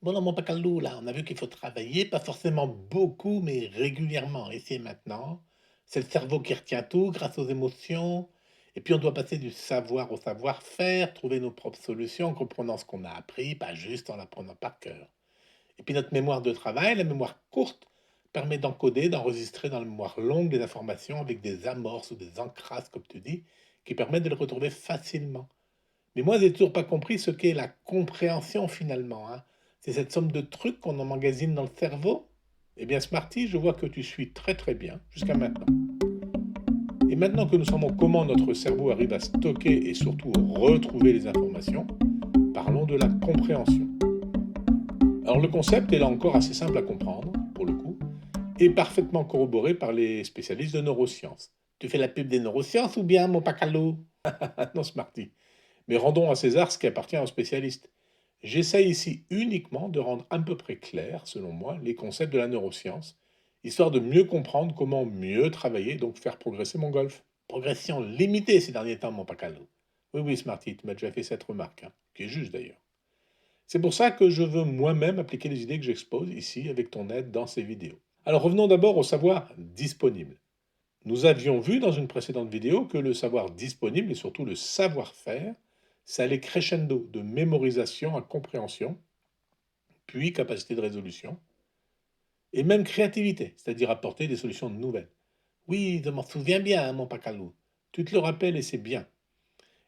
Bon, dans mon Pacalou, là, on a vu qu'il faut travailler, pas forcément beaucoup, mais régulièrement, ici et maintenant. C'est le cerveau qui retient tout grâce aux émotions. Et puis, on doit passer du savoir au savoir-faire, trouver nos propres solutions en comprenant ce qu'on a appris, pas juste en l'apprenant par cœur. Et puis, notre mémoire de travail, la mémoire courte, permet d'encoder, d'enregistrer dans la mémoire longue des informations avec des amorces ou des ancrages, comme tu dis, qui permettent de les retrouver facilement. Mais moi, j'ai toujours pas compris ce qu'est la compréhension finalement, hein. C'est cette somme de trucs qu'on emmagasine dans le cerveau? Eh bien, Smarty, je vois que tu suis très très bien jusqu'à maintenant. Et maintenant que nous savons comment notre cerveau arrive à stocker et surtout retrouver les informations, parlons de la compréhension. Alors le concept est là encore assez simple à comprendre, pour le coup, et parfaitement corroboré par les spécialistes de neurosciences. Tu fais la pub des neurosciences ou bien mon pacalo? Ah non, Smarty. Mais rendons à César ce qui appartient aux spécialistes. J'essaye ici uniquement de rendre à peu près clair, selon moi, les concepts de la neuroscience, histoire de mieux comprendre comment mieux travailler, donc faire progresser mon golf. Progression limitée ces derniers temps, mon pacalo. Oui, oui, Smarty, tu m'as déjà fait cette remarque, hein, qui est juste d'ailleurs. C'est pour ça que je veux moi-même appliquer les idées que j'expose ici avec ton aide dans ces vidéos. Alors revenons d'abord au savoir disponible. Nous avions vu dans une précédente vidéo que le savoir disponible et surtout le savoir-faire, ça allait crescendo de mémorisation à compréhension, puis capacité de résolution, et même créativité, c'est-à-dire apporter des solutions nouvelles. Oui, je m'en souviens bien, hein, mon pacalou. Tu te le rappelles et c'est bien.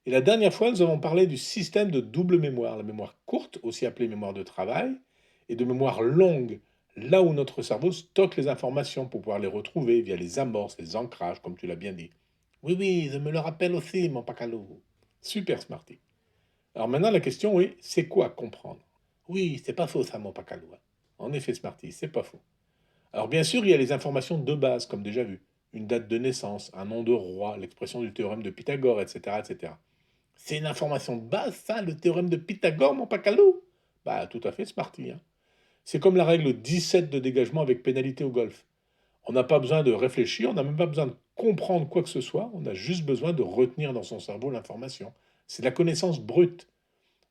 Et la dernière fois, nous avons parlé du système de double mémoire, la mémoire courte, aussi appelée mémoire de travail, et de mémoire longue, là où notre cerveau stocke les informations pour pouvoir les retrouver via les amorces, les ancrages, comme tu l'as bien dit. Oui, oui, je me le rappelle aussi, mon pacalou. Super, Smarty. Alors maintenant, la question est, c'est quoi comprendre? Oui, c'est pas faux ça, mon pacalou, hein. En effet, Smarty, c'est pas faux. Alors bien sûr, il y a les informations de base, comme déjà vu. Une date de naissance, un nom de roi, l'expression du théorème de Pythagore, etc., etc. C'est une information de base, ça, le théorème de Pythagore, mon pacalou? Bah, tout à fait, Smarty, hein. C'est comme la règle 17 de dégagement avec pénalité au golf. On n'a pas besoin de réfléchir, on n'a même pas besoin de comprendre quoi que ce soit, on a juste besoin de retenir dans son cerveau l'information. C'est de la connaissance brute.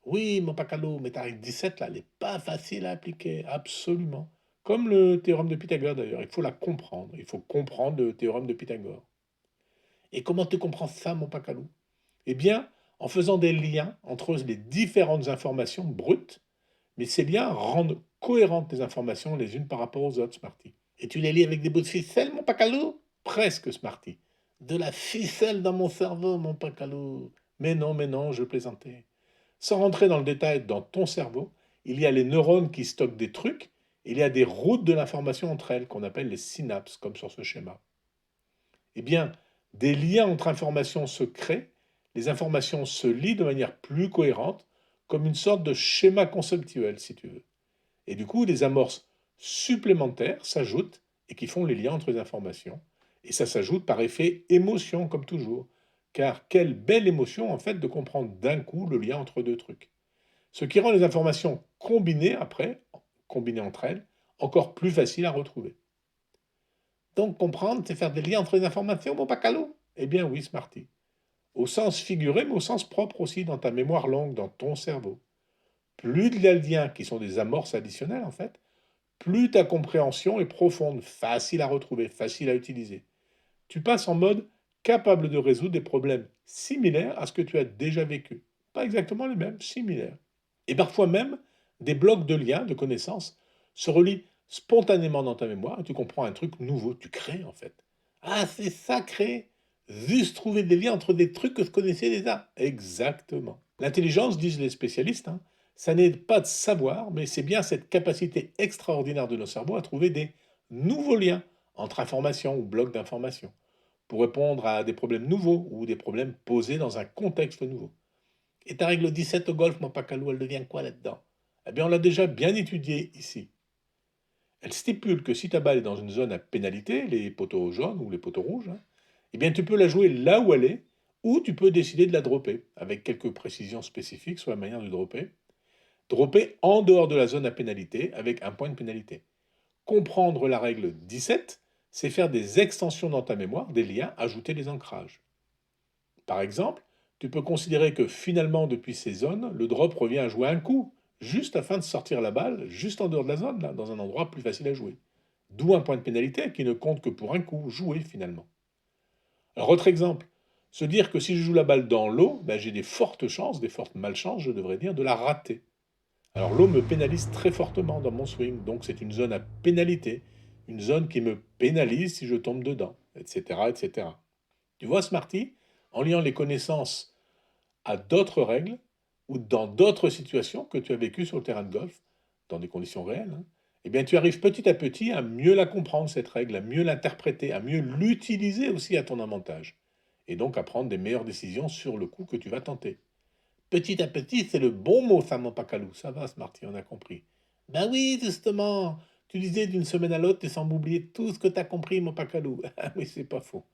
Oui, mon pacalo, mais ta règle 17, là, elle n'est pas facile à appliquer, absolument. Comme le théorème de Pythagore, d'ailleurs, il faut la comprendre. Il faut comprendre le théorème de Pythagore. Et comment tu comprends ça, mon pacalo? Eh bien, en faisant des liens entre les différentes informations brutes, mais ces liens rendent cohérentes les informations les unes par rapport aux autres, Smarty. Et tu les lis avec des bouts de ficelle, mon pacalo? Presque, Smarty. De la ficelle dans mon cerveau, mon pacalo. Mais non, je plaisantais. Sans rentrer dans le détail, dans ton cerveau, il y a les neurones qui stockent des trucs, et il y a des routes de l'information entre elles, qu'on appelle les synapses, comme sur ce schéma. Eh bien, des liens entre informations se créent, les informations se lient de manière plus cohérente, comme une sorte de schéma conceptuel, si tu veux. Et du coup, des amorces supplémentaires s'ajoutent et qui font les liens entre les informations. Et ça s'ajoute par effet émotion, comme toujours. Car quelle belle émotion, en fait, de comprendre d'un coup le lien entre deux trucs. Ce qui rend les informations combinées après, combinées entre elles, encore plus faciles à retrouver. Donc comprendre, c'est faire des liens entre les informations, mon pacalou? Eh bien oui, Smarty. Au sens figuré, mais au sens propre aussi, dans ta mémoire longue, dans ton cerveau. Plus il y a de liens qui sont des amorces additionnelles, en fait, plus ta compréhension est profonde, facile à retrouver, facile à utiliser. Tu passes en mode capable de résoudre des problèmes similaires à ce que tu as déjà vécu. Pas exactement les mêmes, similaires. Et parfois même, des blocs de liens, de connaissances, se relient spontanément dans ta mémoire et tu comprends un truc nouveau, tu crées en fait. Ah, c'est ça, créer. Juste trouver des liens entre des trucs que je connaissais déjà. Exactement. L'intelligence, disent les spécialistes, hein, ça n'est pas de savoir, mais c'est bien cette capacité extraordinaire de nos cerveaux à trouver des nouveaux liens entre informations ou blocs d'informations pour répondre à des problèmes nouveaux ou des problèmes posés dans un contexte nouveau. Et ta règle 17 au golf, mon pacalou, elle devient quoi là-dedans? Eh bien, on l'a déjà bien étudiée ici. Elle stipule que si ta balle est dans une zone à pénalité, les poteaux jaunes ou les poteaux rouges, hein, eh bien, tu peux la jouer là où elle est, ou tu peux décider de la dropper, avec quelques précisions spécifiques sur la manière de dropper. Dropper en dehors de la zone à pénalité, avec un point de pénalité. Comprendre la règle 17, c'est faire des extensions dans ta mémoire, des liens, ajouter des ancrages. Par exemple, tu peux considérer que finalement, depuis ces zones, le drop revient à jouer un coup, juste afin de sortir la balle juste en dehors de la zone, là, dans un endroit plus facile à jouer. D'où un point de pénalité qui ne compte que pour un coup, joué finalement. Alors autre exemple, se dire que si je joue la balle dans l'eau, ben, j'ai des fortes chances, des fortes malchances, je devrais dire, de la rater. Alors l'eau me pénalise très fortement dans mon swing, donc c'est une zone à pénalité, une zone qui me pénalise si je tombe dedans, etc., etc. Tu vois, Smarty, en liant les connaissances à d'autres règles ou dans d'autres situations que tu as vécues sur le terrain de golf, dans des conditions réelles, hein, eh bien tu arrives petit à petit à mieux la comprendre, cette règle, à mieux l'interpréter, à mieux l'utiliser aussi à ton avantage, et donc à prendre des meilleures décisions sur le coup que tu vas tenter. Petit à petit, c'est le bon mot, ça, mon pacalou. Ça va, Smarty, on a compris. Ben oui, justement. Tu disais d'une semaine à l'autre, tu sembles oublier tout ce que tu as compris, mon pacalou. Ah oui, c'est pas faux.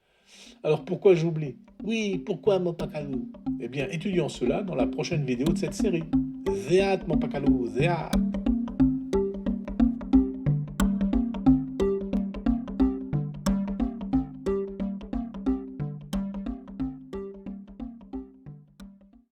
Alors pourquoi j'oublie? Oui, pourquoi, mon pacalou? Eh bien, étudions cela dans la prochaine vidéo de cette série. Zéat, mon pacalou, zéat.